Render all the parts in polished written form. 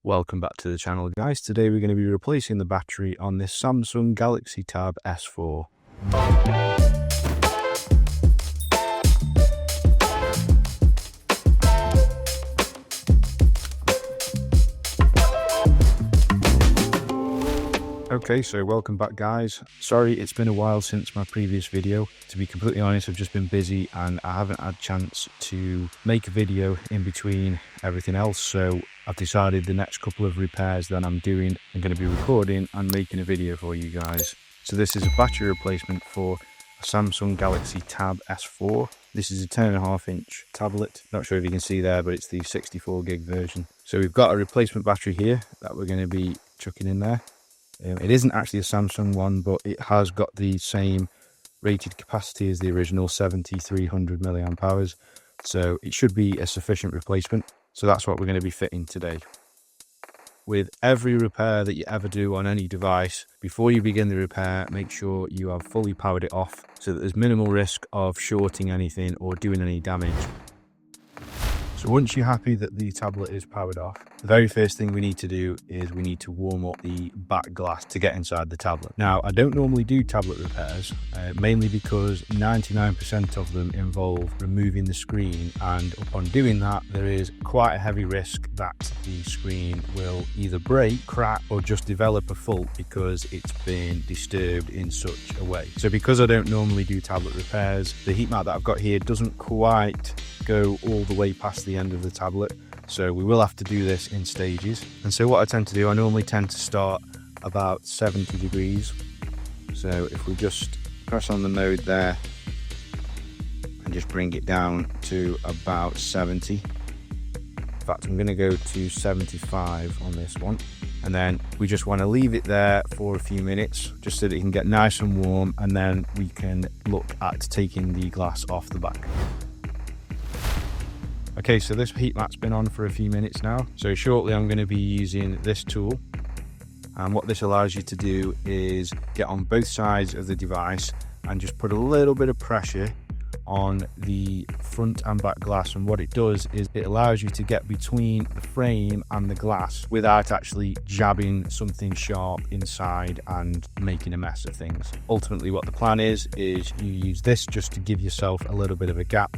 Welcome back to the channel, guys. Today we're going to be replacing the battery on this Samsung Galaxy Tab S4. Okay, so welcome back, guys. Sorry it's been a while since my previous video. To be completely honest, I've just been busy and I haven't had a chance to make a video in between everything else, so I've decided the next couple of repairs that I'm doing, I'm going to be recording and making a video for you guys. So this is a battery replacement for a Samsung Galaxy Tab S4. This is a 10.5-inch tablet. Not sure if you can see there, but it's the 64 gig version. So we've got a replacement battery here that we're going to be chucking in there. It isn't actually a Samsung one, but it has got the same rated capacity as the original, 70-300 milliamp hours. So it should be a sufficient replacement. So that's what we're going to be fitting today. With every repair that you ever do on any device, before you begin the repair, make sure you have fully powered it off so that there's minimal risk of shorting anything or doing any damage. So once you're happy that the tablet is powered off, the very first thing we need to do is we need to warm up the back glass to get inside the tablet. Now, I don't normally do tablet repairs, mainly because 99% of them involve removing the screen, and upon doing that, there is quite a heavy risk that the screen will either break, crack, or just develop a fault because it's been disturbed in such a way. So because I don't normally do tablet repairs, the heat mat that I've got here doesn't quite go all the way past the end of the tablet, so we will have to do this in stages. And so what I tend to do, I normally tend to start about 70 degrees. So if we just press on the mode there and just bring it down to about 70. In fact, I'm going to go to 75 on this one, and then we just want to leave it there for a few minutes just so that it can get nice and warm, and then we can look at taking the glass off the back. Okay, so this heat mat's been on for a few minutes now. So shortly I'm going to be using this tool. And what this allows you to do is get on both sides of the device and just put a little bit of pressure on the front and back glass. And what it does is it allows you to get between the frame and the glass without actually jabbing something sharp inside and making a mess of things. Ultimately, what the plan is you use this just to give yourself a little bit of a gap,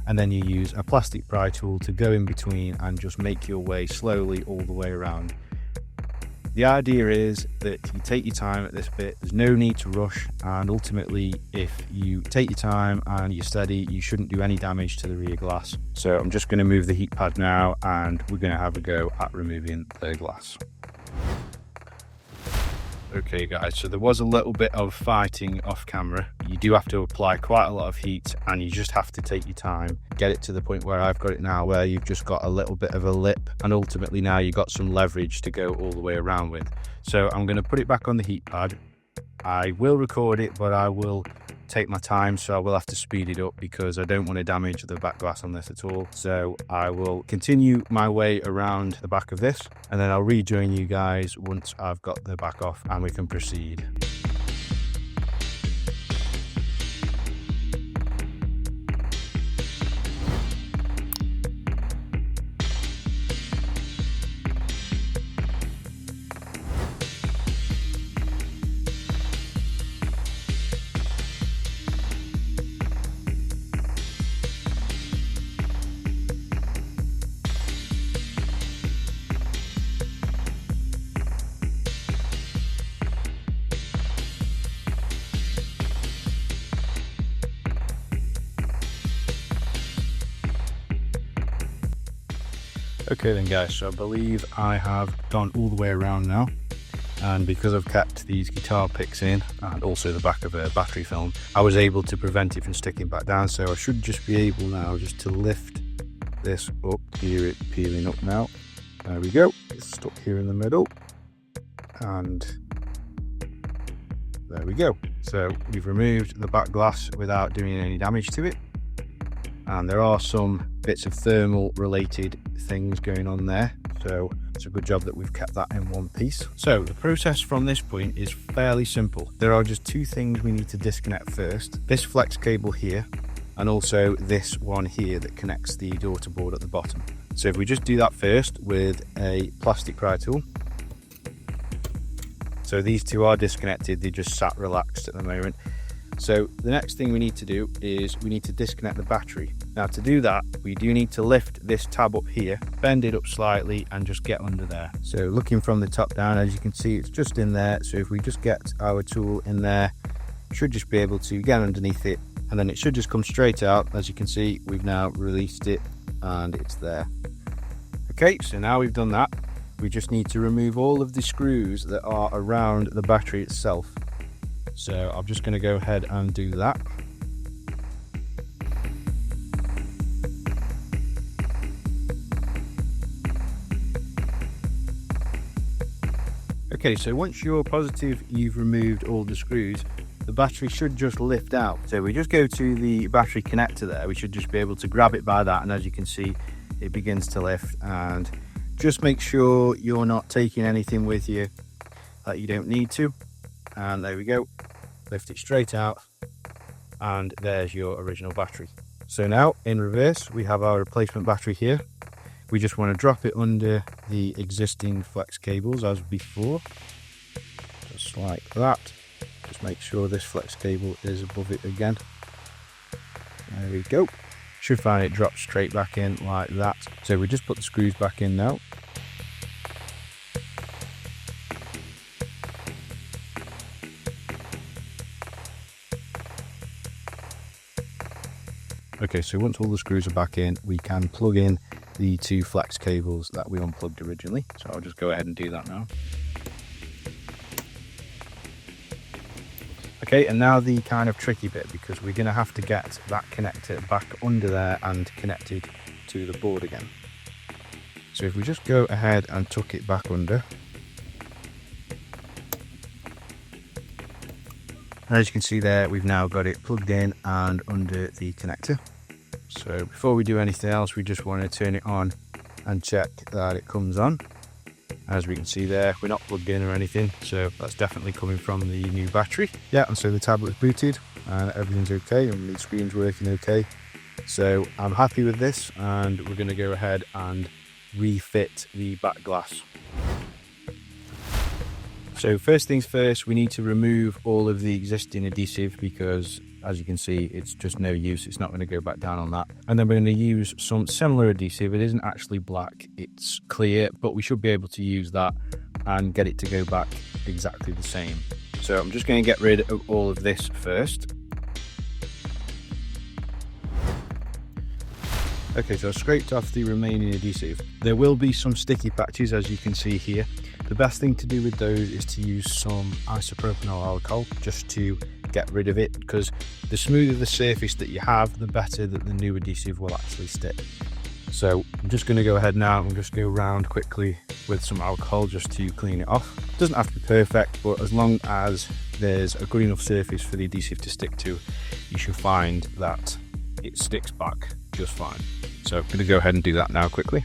and then you use a plastic pry tool to go in between and just make your way slowly all the way around. The idea is that you take your time at this bit, there's no need to rush, and ultimately if you take your time and you're steady, you shouldn't do any damage to the rear glass. So I'm just going to move the heat pad now and we're going to have a go at removing the glass. Okay guys, so there was a little bit of fighting off camera. You do have to apply quite a lot of heat and you just have to take your time, get it to the point where I've got it now, where you've just got a little bit of a lip, and ultimately now you've got some leverage to go all the way around with. So I'm going to put it back on the heat pad. I will record it, but I will take my time, so I will have to speed it up because I don't want to damage the back glass on this at all. So I will continue my way around the back of this, and then I'll rejoin you guys once I've got the back off and we can proceed. Okay then guys, so I believe I have gone all the way around now, and because I've kept these guitar picks in and also the back of a battery film, I was able to prevent it from sticking back down. So I should just be able now just to lift this up, hear it peeling up now. There we go, it's stuck here in the middle, and there we go. So we've removed the back glass without doing any damage to it, and there are some bits of thermal related things going on there, so it's a good job that we've kept that in one piece. So the process from this point is fairly simple. There are just two things we need to disconnect first: this flex cable here, and also this one here that connects the daughter board at the bottom. So if we just do that first with a plastic pry tool. So these two are disconnected, they just sat relaxed at the moment. So the next thing we need to do is we need to disconnect the battery. Now to do that, we do need to lift this tab up here, bend it up slightly and just get under there. So looking from the top down, as you can see, it's just in there. So if we just get our tool in there, should just be able to get underneath it, and then it should just come straight out. As you can see, we've now released it and it's there. Okay, so now we've done that, we just need to remove all of the screws that are around the battery itself. So I'm just going to go ahead and do that. Okay, so once you're positive you've removed all the screws, the battery should just lift out. So we just go to the battery connector there, we should just be able to grab it by that, and as you can see, it begins to lift. And just make sure you're not taking anything with you that you don't need to. And there we go, lift it straight out, and there's your original battery. So now in reverse, we have our replacement battery here. We just want to drop it under the existing flex cables as before, just like that. Just make sure this flex cable is above it again. There we go. Should find it drops straight back in like that. So we just put the screws back in now. Okay, so once all the screws are back in, we can plug in the two flex cables that we unplugged originally. So I'll just go ahead and do that now. Okay, and now the kind of tricky bit, because we're going to have to get that connector back under there and connected to the board again. So if we just go ahead and tuck it back under. And as you can see there, we've now got it plugged in and under the connector. So before we do anything else, we just want to turn it on and check that it comes on. As we can see there, we're not plugged in or anything, so that's definitely coming from the new battery. Yeah, and so the tablet's booted and everything's okay, and the screen's working okay. So I'm happy with this, and we're going to go ahead and refit the back glass. So first things first, we need to remove all of the existing adhesive, because as you can see, it's just no use. It's not going to go back down on that. And then we're going to use some similar adhesive. It isn't actually black, it's clear, but we should be able to use that and get it to go back exactly the same. So I'm just going to get rid of all of this first. Okay, so I scraped off the remaining adhesive. There will be some sticky patches, as you can see here. The best thing to do with those is to use some isopropyl alcohol just to get rid of it, because the smoother the surface that you have, the better that the new adhesive will actually stick. So I'm just going to go ahead now and just go around quickly with some alcohol just to clean it off. It doesn't have to be perfect, but as long as there's a good enough surface for the adhesive to stick to, you should find that it sticks back just fine. So I'm going to go ahead and do that now quickly.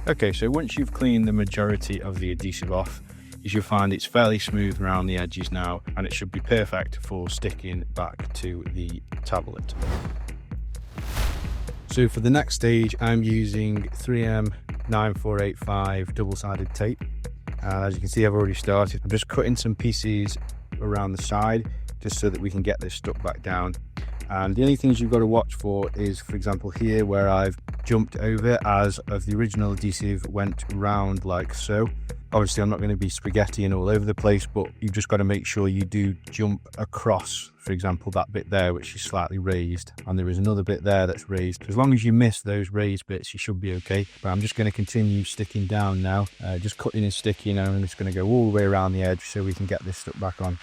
Okay, so once you've cleaned the majority of the adhesive off, you should find it's fairly smooth around the edges now, and it should be perfect for sticking back to the tablet. So for the next stage, I'm using 3M 9485 double-sided tape. As you can see, I've already started. I'm just cutting some pieces around the side just so that we can get this stuck back down. And the only things you've got to watch for is, for example, here where I've jumped over, as of the original adhesive went round like so. Obviously I'm not going to be spaghettiing all over the place, but you've just got to make sure you do jump across, for example, that bit there which is slightly raised, and there is another bit there that's raised. As long as you miss those raised bits, you should be okay. But I'm just going to continue sticking down now, just cutting and sticking, and I'm just going to go all the way around the edge so we can get this stuck back on.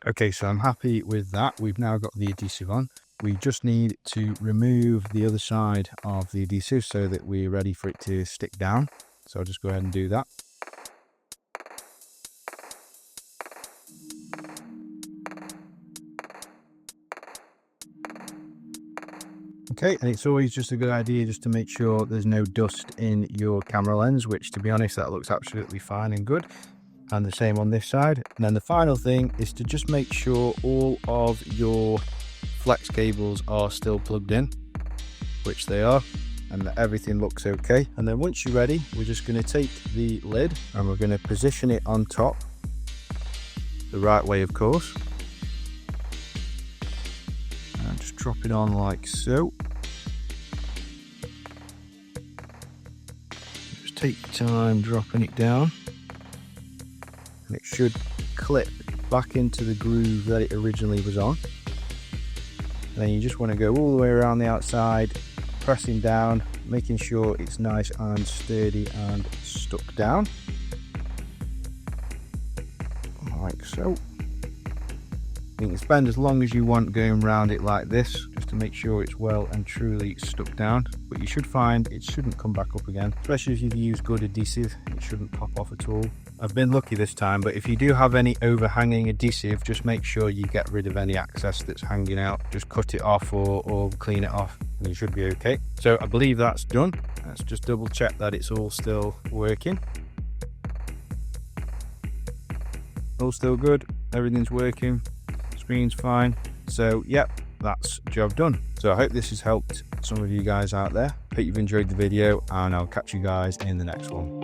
Okay, so I'm happy with that. We've now got the adhesive on. we just need to remove the other side of the adhesive so that we're ready for it to stick down. So I'll just go ahead and do that. Okay, and it's always just a good idea just to make sure there's no dust in your camera lens, which, to be honest, that looks absolutely fine and good. And the same on this side. And then the final thing is to just make sure all of your flex cables are still plugged in, which they are, and that everything looks okay. And then once you're ready, we're just going to take the lid and we're going to position it on top the right way, of course, and just drop it on like so. Just take your time dropping it down, and it should clip back into the groove that it originally was on. And then you just want to go all the way around the outside, pressing down, making sure it's nice and sturdy and stuck down, like so. You can spend as long as you want going around it like this, just to make sure it's well and truly stuck down. But you should find it shouldn't come back up again, especially if you've used good adhesive. It shouldn't pop off at all. I've been lucky this time, but if you do have any overhanging adhesive, just make sure you get rid of any excess that's hanging out. Just cut it off or clean it off and you should be okay. So I believe that's done. Let's just double check that it's all still working. All still good, everything's working, screen's fine. So yep, that's job done. So I hope this has helped some of you guys out there. Hope you've enjoyed the video, and I'll catch you guys in the next one.